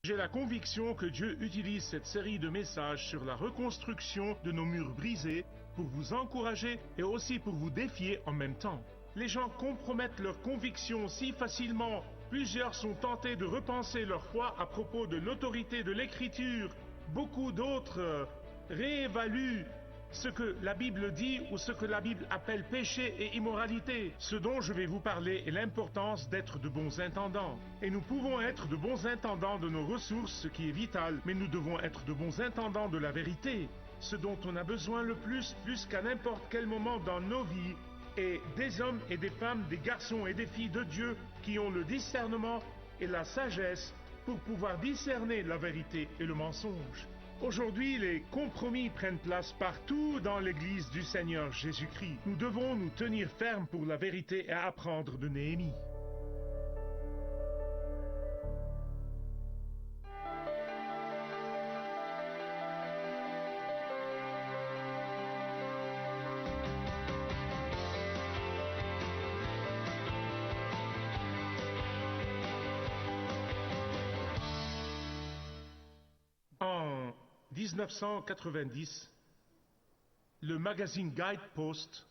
J'ai la conviction que Dieu utilise cette série de messages sur la reconstruction de nos murs brisés pour vous encourager et aussi pour vous défier en même temps. Les gens compromettent leurs convictions si facilement. Plusieurs sont tentés de repenser leur foi à propos de l'autorité de l'Écriture. Beaucoup d'autres réévaluent ce que la Bible dit ou ce que la Bible appelle péché et immoralité. Ce dont je vais vous parler est l'importance d'être de bons intendants. Et nous pouvons être de bons intendants de nos ressources, ce qui est vital, mais nous devons être de bons intendants de la vérité. Ce dont on a besoin le plus qu'à n'importe quel moment dans nos vies, et des hommes et des femmes, des garçons et des filles de Dieu qui ont le discernement et la sagesse pour pouvoir discerner la vérité et le mensonge. Aujourd'hui, les compromis prennent place partout dans l'Église du Seigneur Jésus-Christ. Nous devons nous tenir fermes pour la vérité et apprendre de Néhémie. En 1990, le magazine Guidepost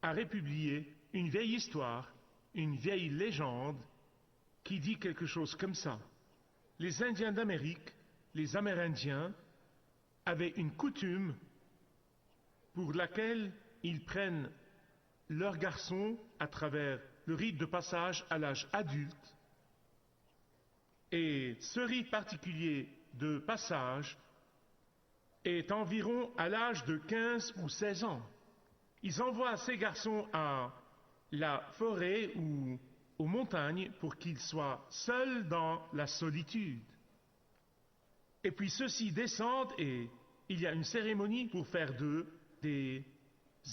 a republié une vieille histoire, une vieille légende qui dit quelque chose comme ça. Les Indiens d'Amérique, les Amérindiens, avaient une coutume pour laquelle ils prennent leurs garçons à travers le rite de passage à l'âge adulte. Et ce rite particulier de passage est environ à l'âge de 15 ou 16 ans. Ils envoient ces garçons à la forêt ou aux montagnes pour qu'ils soient seuls dans la solitude. Et puis ceux-ci descendent et il y a une cérémonie pour faire d'eux des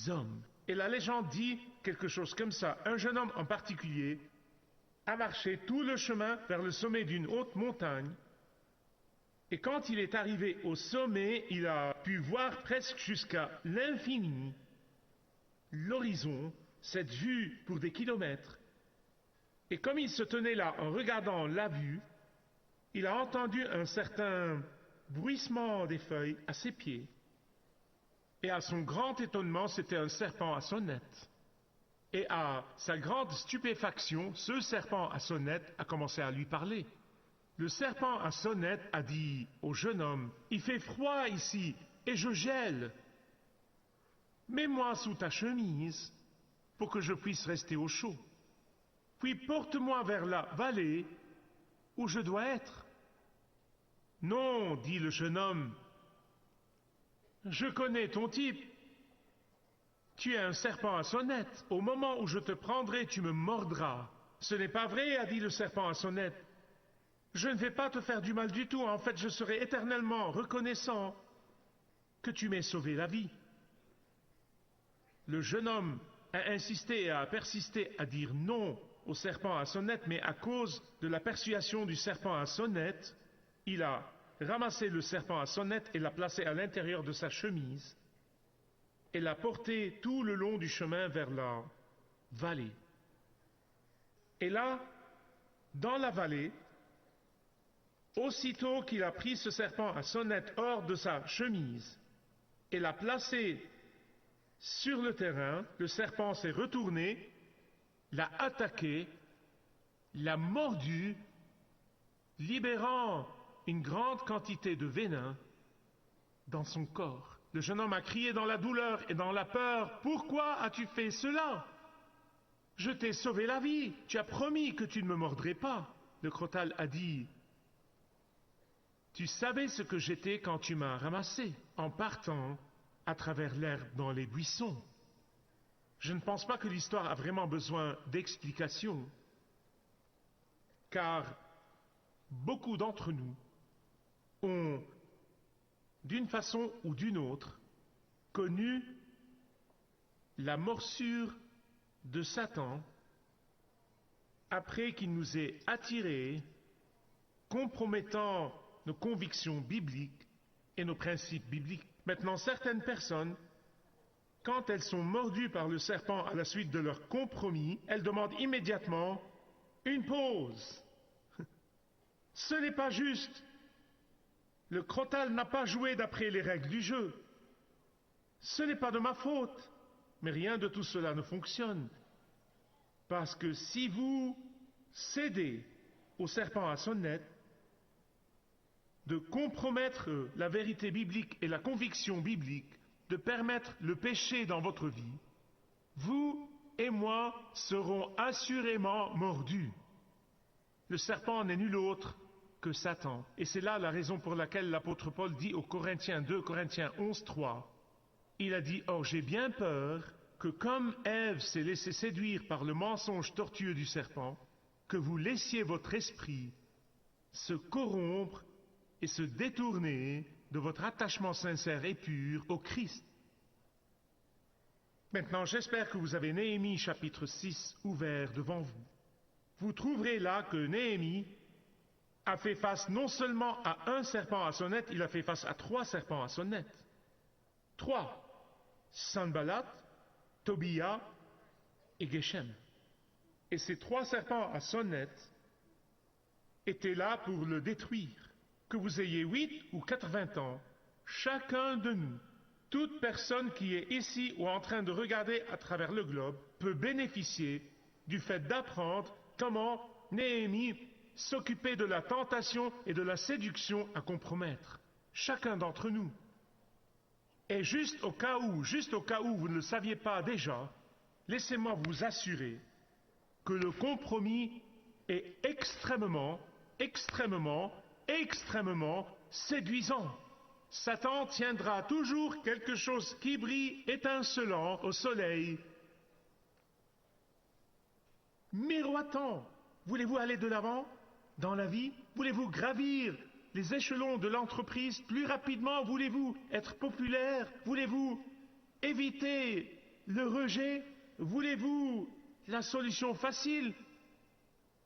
hommes. Et la légende dit quelque chose comme ça. Un jeune homme en particulier a marché tout le chemin vers le sommet d'une haute montagne. Et quand il est arrivé au sommet, il a pu voir presque jusqu'à l'infini l'horizon, cette vue pour des kilomètres. Et comme il se tenait là en regardant la vue, il a entendu un certain bruissement des feuilles à ses pieds. Et à son grand étonnement, c'était un serpent à sonnette. Et à sa grande stupéfaction, ce serpent à sonnette a commencé à lui parler. Le serpent à sonnette a dit au jeune homme, « Il fait froid ici et je gèle. Mets-moi sous ta chemise pour que je puisse rester au chaud. Puis porte-moi vers la vallée où je dois être. » « Non, dit le jeune homme, je connais ton type. Tu es un serpent à sonnette. Au moment où je te prendrai, tu me mordras. »« Ce n'est pas vrai, a dit le serpent à sonnette. Je ne vais pas te faire du mal du tout. En fait, je serai éternellement reconnaissant que tu m'aies sauvé la vie. » Le jeune homme a insisté et a persisté à dire non au serpent à sonnette, mais à cause de la persuasion du serpent à sonnette, il a ramassé le serpent à sonnette et l'a placé à l'intérieur de sa chemise et l'a porté tout le long du chemin vers la vallée. Et là, dans la vallée, aussitôt qu'il a pris ce serpent à sonnette hors de sa chemise et l'a placé sur le terrain, le serpent s'est retourné, l'a attaqué, l'a mordu, libérant une grande quantité de venin dans son corps. Le jeune homme a crié dans la douleur et dans la peur, « Pourquoi as-tu fait cela? Je t'ai sauvé la vie, tu as promis que tu ne me mordrais pas. » Le crotal a dit, « Tu savais ce que j'étais quand tu m'as ramassé, en partant à travers l'herbe dans les buissons. » Je ne pense pas que l'histoire a vraiment besoin d'explications, car beaucoup d'entre nous ont, d'une façon ou d'une autre, connu la morsure de Satan après qu'il nous ait attirés, compromettant nos convictions bibliques et nos principes bibliques. Maintenant, certaines personnes, quand elles sont mordues par le serpent à la suite de leur compromis, elles demandent immédiatement une pause. Ce n'est pas juste. Le Crotal n'a pas joué d'après les règles du jeu. Ce n'est pas de ma faute. Mais rien de tout cela ne fonctionne. Parce que si vous cédez au serpent à sonnette, de compromettre la vérité biblique et la conviction biblique, de permettre le péché dans votre vie, vous et moi serons assurément mordus. Le serpent n'est nul autre que Satan. Et c'est là la raison pour laquelle l'apôtre Paul dit aux Corinthiens 2 Corinthiens 11, 3, il a dit « Or j'ai bien peur que comme Ève s'est laissée séduire par le mensonge tortueux du serpent, que vous laissiez votre esprit se corrompre et se détourner de votre attachement sincère et pur au Christ. » Maintenant, j'espère que vous avez Néhémie chapitre 6 ouvert devant vous. Vous trouverez là que Néhémie a fait face non seulement à un serpent à sonnette, il a fait face à 3 serpents à sonnette. 3. Sanballat, Tobia et Geshem. Et ces 3 serpents à sonnette étaient là pour le détruire. Que vous ayez 8 ou 80 ans, chacun de nous, toute personne qui est ici ou en train de regarder à travers le globe, peut bénéficier du fait d'apprendre comment Néhémie s'occupait de la tentation et de la séduction à compromettre. Chacun d'entre nous. Et juste au cas où vous ne le saviez pas déjà, laissez-moi vous assurer que le compromis est extrêmement séduisant. Satan tiendra toujours quelque chose qui brille étincelant au soleil, miroitant. Voulez-vous aller de l'avant dans la vie? Voulez-vous gravir les échelons de l'entreprise plus rapidement? Voulez-vous être populaire? Voulez-vous éviter le rejet? Voulez-vous la solution facile?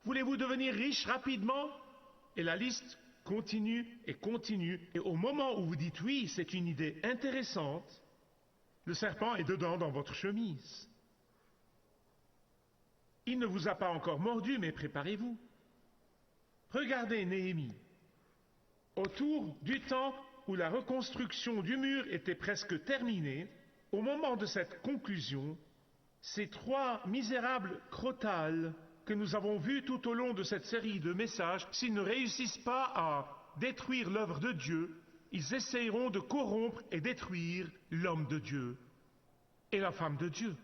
Voulez-vous devenir riche rapidement? Et la liste continue et continue. Et au moment où vous dites oui, c'est une idée intéressante, le serpent est dedans dans votre chemise. Il ne vous a pas encore mordu, mais préparez-vous. Regardez Néhémie. Autour du temps où la reconstruction du mur était presque terminée, au moment de cette conclusion, ces 3 misérables crotales que nous avons vus tout au long de cette série de messages, s'ils ne réussissent pas à détruire l'œuvre de Dieu, ils essayeront de corrompre et détruire l'homme de Dieu et la femme de Dieu.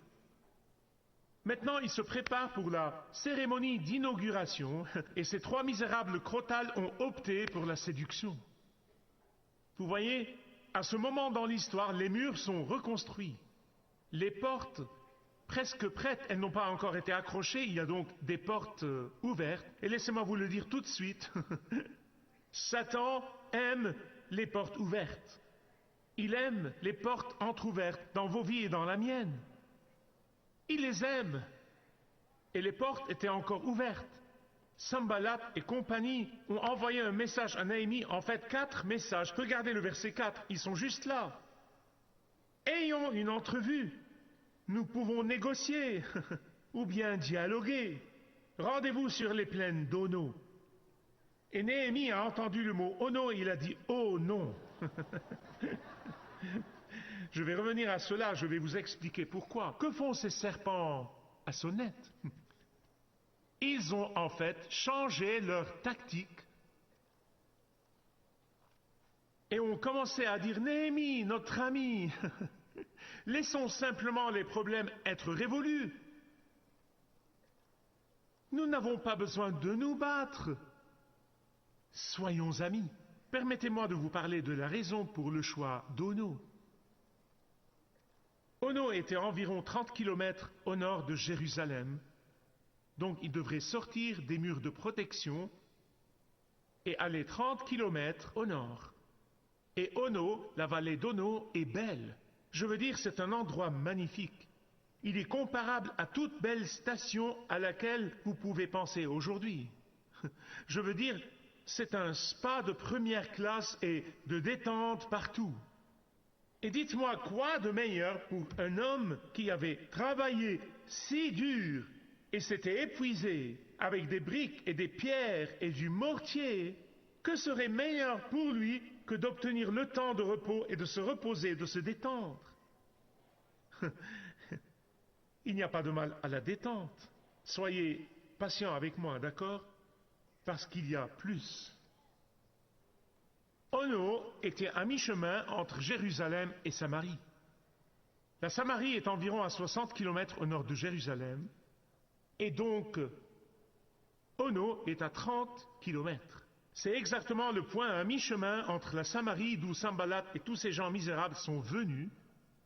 Maintenant, ils se préparent pour la cérémonie d'inauguration et ces 3 misérables crotales ont opté pour la séduction. Vous voyez, à ce moment dans l'histoire, les murs sont reconstruits. Les portes presque prêtes, elles n'ont pas encore été accrochées, il y a donc des portes ouvertes. Et laissez-moi vous le dire tout de suite, Satan aime les portes ouvertes. Il aime les portes entr'ouvertes dans vos vies et dans la mienne. Il les aime. Et les portes étaient encore ouvertes. Sanballat et compagnie ont envoyé un message à Néhémie, en fait 4 messages. Regardez le verset 4, ils sont juste là. Ayons une entrevue. Nous pouvons négocier ou bien dialoguer. Rendez-vous sur les plaines d'Ono. Et Néhémie a entendu le mot Ono et il a dit « Oh non !» Je vais revenir à cela, je vais vous expliquer pourquoi. Que font ces serpents à sonnette? Ils ont en fait changé leur tactique et ont commencé à dire « Néhémie, notre ami, laissons simplement les problèmes être révolus. Nous n'avons pas besoin de nous battre. Soyons amis. » Permettez-moi de vous parler de la raison pour le choix d'Ono. Ono était environ 30 km au nord de Jérusalem, donc il devrait sortir des murs de protection et aller 30 km au nord. Et Ono, la vallée d'Ono, est belle. Je veux dire, c'est un endroit magnifique. Il est comparable à toute belle station à laquelle vous pouvez penser aujourd'hui. Je veux dire, c'est un spa de première classe et de détente partout. Et dites-moi quoi de meilleur pour un homme qui avait travaillé si dur et s'était épuisé avec des briques et des pierres et du mortier Que serait meilleur pour lui que d'obtenir le temps de repos et de se reposer, de se détendre? Il n'y a pas de mal à la détente. Soyez patient avec moi, d'accord? Parce qu'il y a plus. Ono était à mi-chemin entre Jérusalem et Samarie. La Samarie est environ à 60 km au nord de Jérusalem, et donc Ono est à 30 km. C'est exactement le point à mi-chemin entre la Samarie d'où Sanballat et tous ces gens misérables sont venus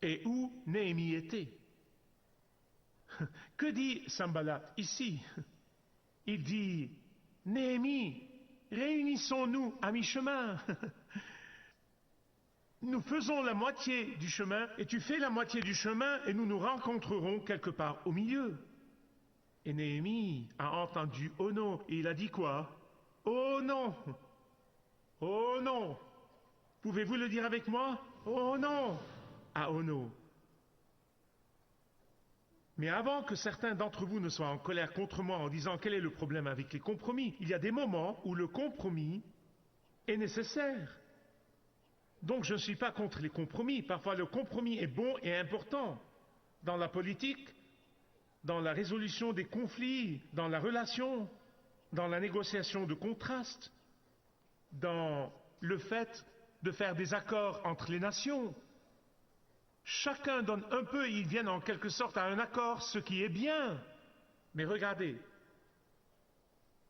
et où Néhémie était. Que dit Sanballat ici? Il dit, Néhémie, réunissons-nous à mi-chemin. Nous faisons la moitié du chemin et tu fais la moitié du chemin et nous nous rencontrerons quelque part au milieu. Et Néhémie a entendu Ono et il a dit quoi? Oh non! Oh non! Pouvez-vous le dire avec moi? Oh non! À Ono. Mais avant que certains d'entre vous ne soient en colère contre moi en disant quel est le problème avec les compromis, il y a des moments où le compromis est nécessaire. Donc je ne suis pas contre les compromis. Parfois le compromis est bon et important dans la politique, dans la résolution des conflits, dans la relation, dans la négociation de contrastes, dans le fait de faire des accords entre les nations. Chacun donne un peu et ils viennent en quelque sorte à un accord, ce qui est bien. Mais regardez,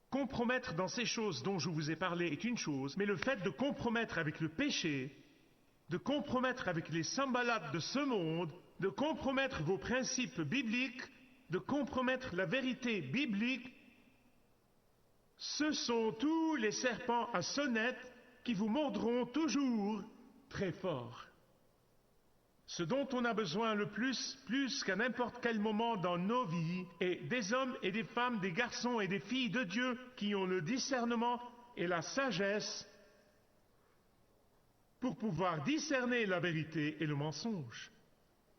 compromettre dans ces choses dont je vous ai parlé est une chose, mais le fait de compromettre avec le péché, de compromettre avec les Sanballat de ce monde, de compromettre vos principes bibliques, de compromettre la vérité biblique, ce sont tous les serpents à sonnette qui vous mordront toujours très fort. Ce dont on a besoin le plus qu'à n'importe quel moment dans nos vies, est des hommes et des femmes, des garçons et des filles de Dieu qui ont le discernement et la sagesse pour pouvoir discerner la vérité et le mensonge.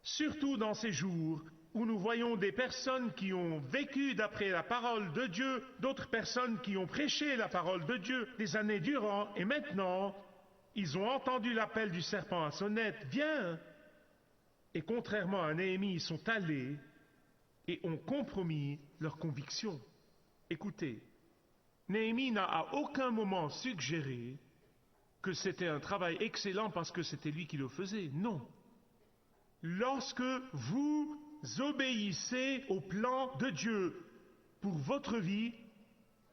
Surtout dans ces jours où nous voyons des personnes qui ont vécu d'après la parole de Dieu, d'autres personnes qui ont prêché la parole de Dieu des années durant, et maintenant, ils ont entendu l'appel du serpent à sonnette, viens! Et contrairement à Néhémie, ils sont allés et ont compromis leurs convictions. Écoutez, Néhémie n'a à aucun moment suggéré que c'était un travail excellent parce que c'était lui qui le faisait. Non. Lorsque vous obéissez au plan de Dieu pour votre vie,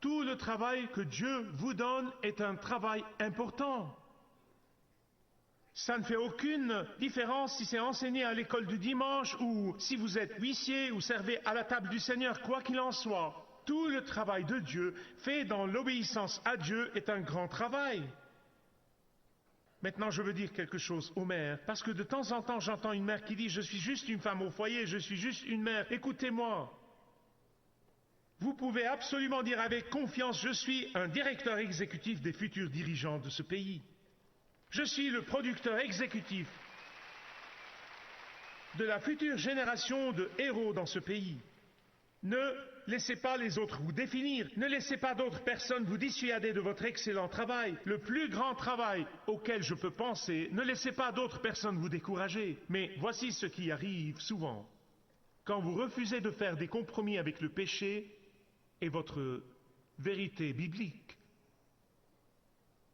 tout le travail que Dieu vous donne est un travail important. Ça ne fait aucune différence si c'est enseigné à l'école du dimanche ou si vous êtes huissier ou servez à la table du Seigneur, quoi qu'il en soit. Tout le travail de Dieu fait dans l'obéissance à Dieu est un grand travail. Maintenant, je veux dire quelque chose aux mères, parce que de temps en temps, j'entends une mère qui dit « Je suis juste une femme au foyer, je suis juste une mère. » Écoutez-moi. Vous pouvez absolument dire avec confiance « Je suis un directeur exécutif des futurs dirigeants de ce pays. Je suis le producteur exécutif de la future génération de héros dans ce pays. » Ne laissez pas les autres vous définir. Ne laissez pas d'autres personnes vous dissuader de votre excellent travail. Le plus grand travail auquel je peux penser, ne laissez pas d'autres personnes vous décourager. Mais voici ce qui arrive souvent. Quand vous refusez de faire des compromis avec le péché et votre vérité biblique,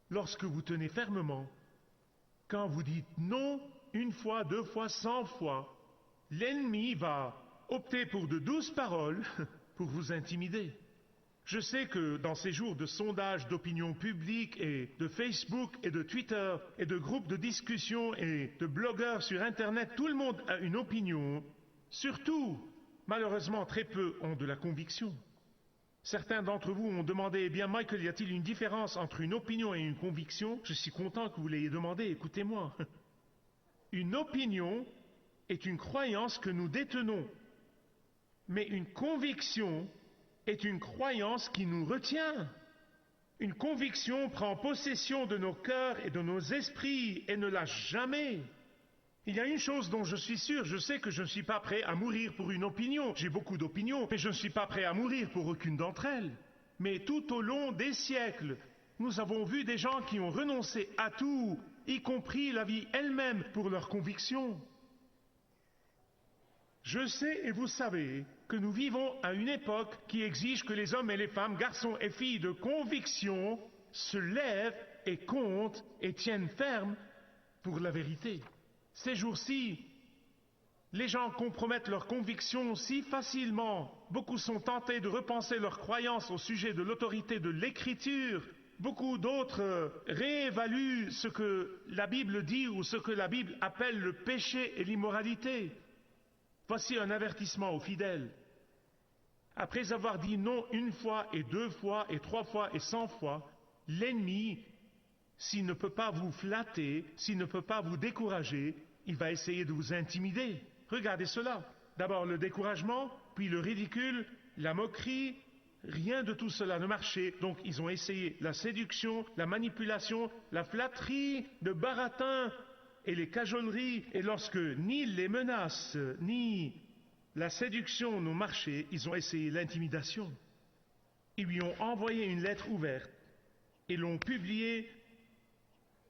lorsque vous tenez fermement, quand vous dites non, une fois, 2 fois, 100 fois, l'ennemi va optez pour de douces paroles pour vous intimider. Je sais que dans ces jours de sondage d'opinion publique et de Facebook et de Twitter et de groupes de discussion et de blogueurs sur Internet, tout le monde a une opinion. Surtout, malheureusement, très peu ont de la conviction. Certains d'entre vous ont demandé, eh bien Michael, y a-t-il une différence entre une opinion et une conviction? Je suis content que vous l'ayez demandé, écoutez-moi. Une opinion est une croyance que nous détenons. Mais une conviction est une croyance qui nous retient. Une conviction prend possession de nos cœurs et de nos esprits et ne lâche jamais. Il y a une chose dont je suis sûr, je sais que je ne suis pas prêt à mourir pour une opinion. J'ai beaucoup d'opinions, mais je ne suis pas prêt à mourir pour aucune d'entre elles. Mais tout au long des siècles, Nous avons vu des gens qui ont renoncé à tout, y compris la vie elle-même, pour leurs convictions. Je sais et vous savez que nous vivons à une époque qui exige que les hommes et les femmes, garçons et filles de conviction, se lèvent et comptent et tiennent ferme pour la vérité. Ces jours-ci, les gens compromettent leurs convictions si facilement. Beaucoup sont tentés de repenser leurs croyances au sujet de l'autorité de l'Écriture. Beaucoup d'autres réévaluent ce que la Bible dit ou ce que la Bible appelle le péché et l'immoralité. Voici un avertissement aux fidèles. Après avoir dit non une fois et 2 fois et 3 fois et 100 fois, l'ennemi, s'il ne peut pas vous flatter, s'il ne peut pas vous décourager, il va essayer de vous intimider. Regardez cela. D'abord le découragement, puis le ridicule, la moquerie. Rien de tout cela ne marchait. Donc ils ont essayé la séduction, la manipulation, la flatterie, le baratin et les cajoleries. Et lorsque ni les menaces, ni la séduction n'ont marché, ils ont essayé l'intimidation. Ils lui ont envoyé une lettre ouverte et l'ont publiée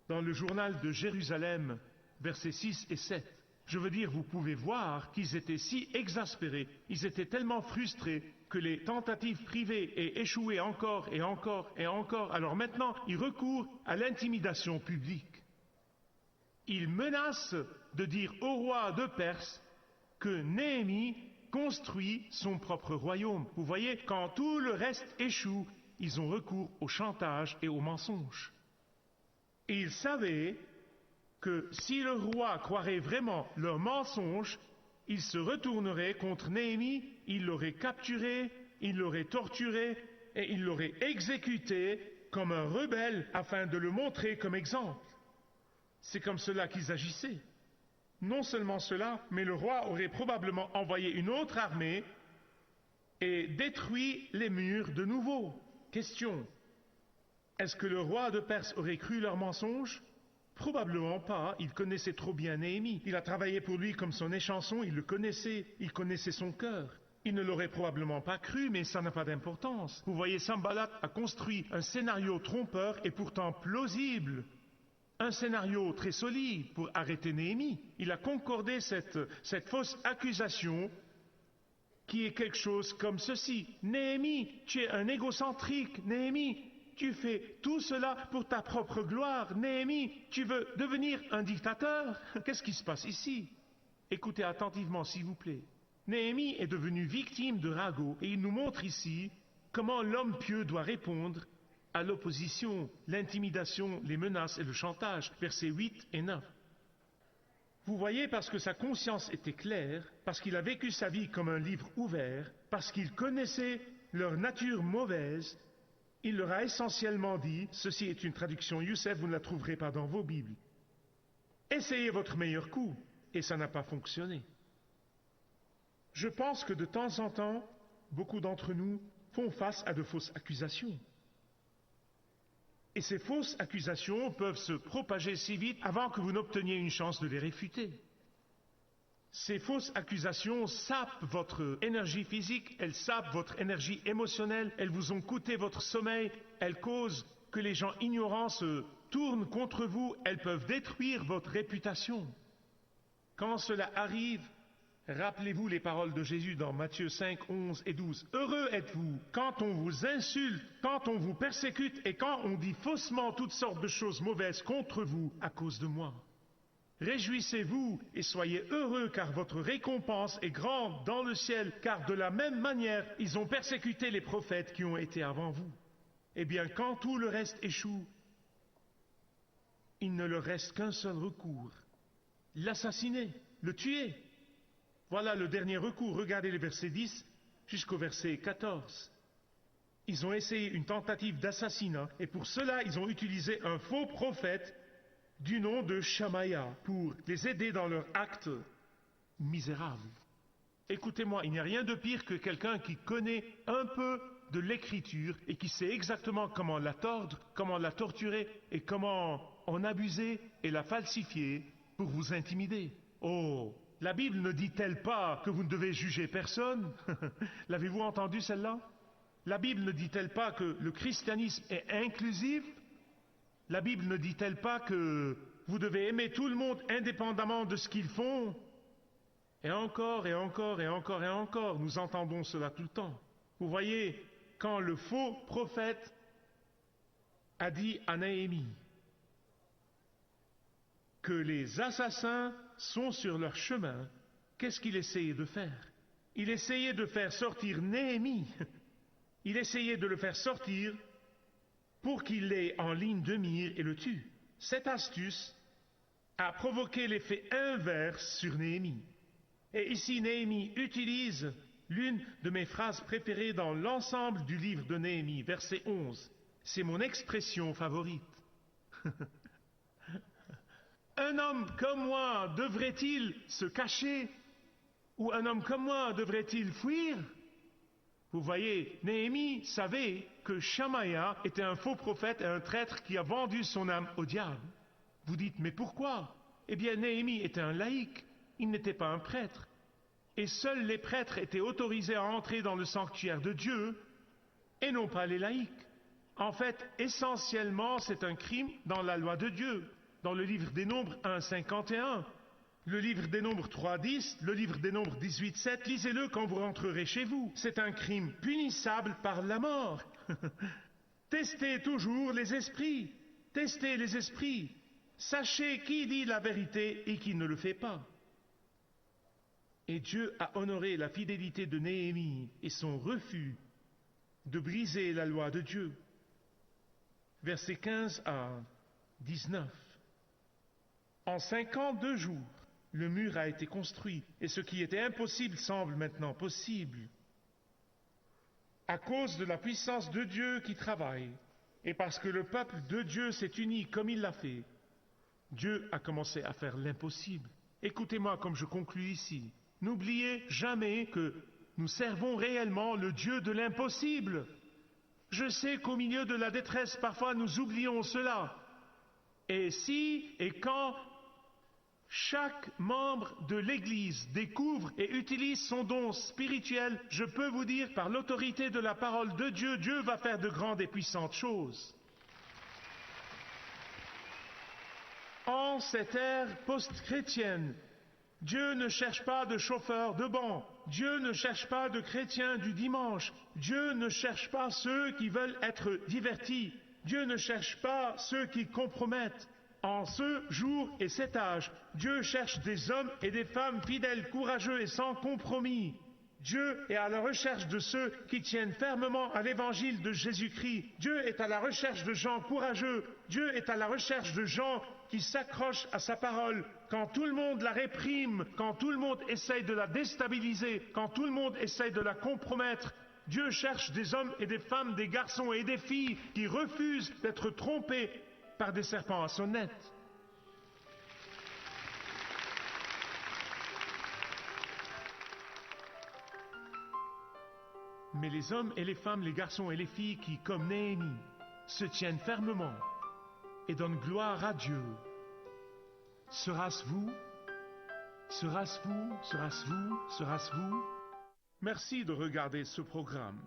dans le journal de Jérusalem, versets 6 et 7. Je veux dire, vous pouvez voir qu'ils étaient si exaspérés, ils étaient tellement frustrés que les tentatives privées aient échoué encore et encore et encore. Alors maintenant, ils recourent à l'intimidation publique. Ils menacent de dire au roi de Perse que Néhémie construit son propre royaume. Vous voyez, quand tout le reste échoue, ils ont recours au chantage et au mensonge. Et ils savaient que si le roi croirait vraiment leur mensonge, il se retournerait contre Néhémie, il l'aurait capturé, il l'aurait torturé et il l'aurait exécuté comme un rebelle afin de le montrer comme exemple. C'est comme cela qu'ils agissaient. Non seulement cela, mais le roi aurait probablement envoyé une autre armée et détruit les murs de nouveau. Question: est-ce que le roi de Perse aurait cru leurs mensonges? Probablement pas, il connaissait trop bien Néhémie. Il a travaillé pour lui comme son échanson, il le connaissait, il connaissait son cœur. Il ne l'aurait probablement pas cru, mais ça n'a pas d'importance. Vous voyez, Sanballat a construit un scénario trompeur et pourtant plausible. Un scénario très solide pour arrêter Néhémie. Il a concordé cette fausse accusation qui est quelque chose comme ceci. Néhémie, tu es un égocentrique. Néhémie, tu fais tout cela pour ta propre gloire. Néhémie, tu veux devenir un dictateur? Qu'est-ce qui se passe ici? Écoutez attentivement, s'il vous plaît. Néhémie est devenu victime de ragots et il nous montre ici comment l'homme pieux doit répondre à l'opposition, l'intimidation, les menaces et le chantage. Versets 8 et 9. Vous voyez, parce que sa conscience était claire, parce qu'il a vécu sa vie comme un livre ouvert, parce qu'il connaissait leur nature mauvaise, il leur a essentiellement dit, ceci est une traduction Youssef, vous ne la trouverez pas dans vos Bibles. Essayez votre meilleur coup, et ça n'a pas fonctionné. Je pense que de temps en temps, beaucoup d'entre nous font face à de fausses accusations. Et ces fausses accusations peuvent se propager si vite avant que vous n'obteniez une chance de les réfuter. Ces fausses accusations sapent votre énergie physique, elles sapent votre énergie émotionnelle, elles vous ont coûté votre sommeil, elles causent que les gens ignorants se tournent contre vous, elles peuvent détruire votre réputation. Quand cela arrive, rappelez-vous les paroles de Jésus dans Matthieu 5, 11 et 12. Heureux êtes-vous quand on vous insulte, quand on vous persécute et quand on dit faussement toutes sortes de choses mauvaises contre vous à cause de moi. Réjouissez-vous et soyez heureux car votre récompense est grande dans le ciel, car de la même manière ils ont persécuté les prophètes qui ont été avant vous. Eh bien, quand tout le reste échoue, il ne leur reste qu'un seul recours: l'assassiner, le tuer. Voilà le dernier recours. Regardez les versets 10 jusqu'au verset 14. Ils ont essayé une tentative d'assassinat et pour cela ils ont utilisé un faux prophète du nom de Shamaïa pour les aider dans leur acte misérable. Écoutez-moi, il n'y a rien de pire que quelqu'un qui connaît un peu de l'écriture et qui sait exactement comment la tordre, comment la torturer et comment en abuser et la falsifier pour vous intimider. Oh! La Bible ne dit-elle pas que vous ne devez juger personne? L'avez-vous entendu celle-là? La Bible ne dit-elle pas que le christianisme est inclusif? La Bible ne dit-elle pas que vous devez aimer tout le monde indépendamment de ce qu'ils font? Et encore, et encore, et encore, et encore, nous entendons cela tout le temps. Vous voyez, quand le faux prophète a dit à Néhémie que les assassins sont sur leur chemin, qu'est-ce qu'il essayait de faire? Il essayait de faire sortir Néhémie. Il essayait de le faire sortir pour qu'il l'ait en ligne de mire et le tue. Cette astuce a provoqué l'effet inverse sur Néhémie. Et ici, Néhémie utilise l'une de mes phrases préférées dans l'ensemble du livre de Néhémie, verset 11. C'est mon expression favorite. Un homme comme moi devrait-il se cacher? Ou un homme comme moi devrait-il fuir? Vous voyez, Néhémie savait que Shamaïa était un faux prophète et un traître qui a vendu son âme au diable. Vous dites, mais pourquoi? Eh bien, Néhémie était un laïc, il n'était pas un prêtre. Et seuls les prêtres étaient autorisés à entrer dans le sanctuaire de Dieu, et non pas les laïcs. En fait, essentiellement, c'est un crime dans la loi de Dieu, dans le livre des Nombres 1,51. Le livre des Nombres 3,10, le livre des Nombres 18,7, lisez-le quand vous rentrerez chez vous. C'est un crime punissable par la mort. Testez toujours les esprits. Testez les esprits. Sachez qui dit la vérité et qui ne le fait pas. Et Dieu a honoré la fidélité de Néhémie et son refus de briser la loi de Dieu. Versets 15 à 19. En 52 jours, le mur a été construit, et ce qui était impossible semble maintenant possible. À cause de la puissance de Dieu qui travaille, et parce que le peuple de Dieu s'est uni comme il l'a fait, Dieu a commencé à faire l'impossible. Écoutez-moi comme je conclus ici. N'oubliez jamais que nous servons réellement le Dieu de l'impossible. Je sais qu'au milieu de la détresse, parfois nous oublions cela. Et si et quand chaque membre de l'Église découvre et utilise son don spirituel, je peux vous dire, par l'autorité de la parole de Dieu, Dieu va faire de grandes et puissantes choses. En cette ère post-chrétienne, Dieu ne cherche pas de chauffeurs de banc. Dieu ne cherche pas de chrétiens du dimanche. Dieu ne cherche pas ceux qui veulent être divertis. Dieu ne cherche pas ceux qui compromettent. En ce jour et cet âge, Dieu cherche des hommes et des femmes fidèles, courageux et sans compromis. Dieu est à la recherche de ceux qui tiennent fermement à l'évangile de Jésus-Christ. Dieu est à la recherche de gens courageux. Dieu est à la recherche de gens qui s'accrochent à sa parole. Quand tout le monde la réprime, quand tout le monde essaye de la déstabiliser, quand tout le monde essaye de la compromettre, Dieu cherche des hommes et des femmes, des garçons et des filles qui refusent d'être trompés par des serpents à sonnettes. Mais les hommes et les femmes, les garçons et les filles qui, comme Néhémie, se tiennent fermement et donnent gloire à Dieu, sera-ce vous? Sera-ce vous? Sera-ce vous? Sera-ce vous? Merci de regarder ce programme.